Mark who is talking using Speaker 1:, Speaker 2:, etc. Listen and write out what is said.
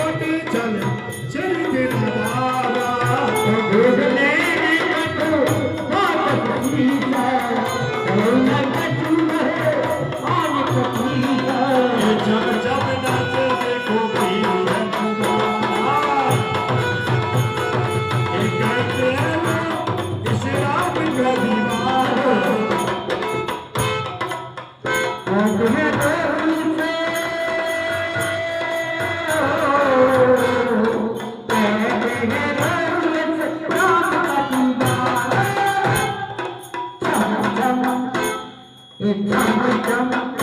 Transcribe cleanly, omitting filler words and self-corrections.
Speaker 1: कोटी चल चल तेरा दादा
Speaker 2: भोगले कटो बात पीता रोना कटू है आन पीता
Speaker 1: जब जब नाच देखो पीर कहते हैं इस रात का दीवार
Speaker 2: तुम्हें It's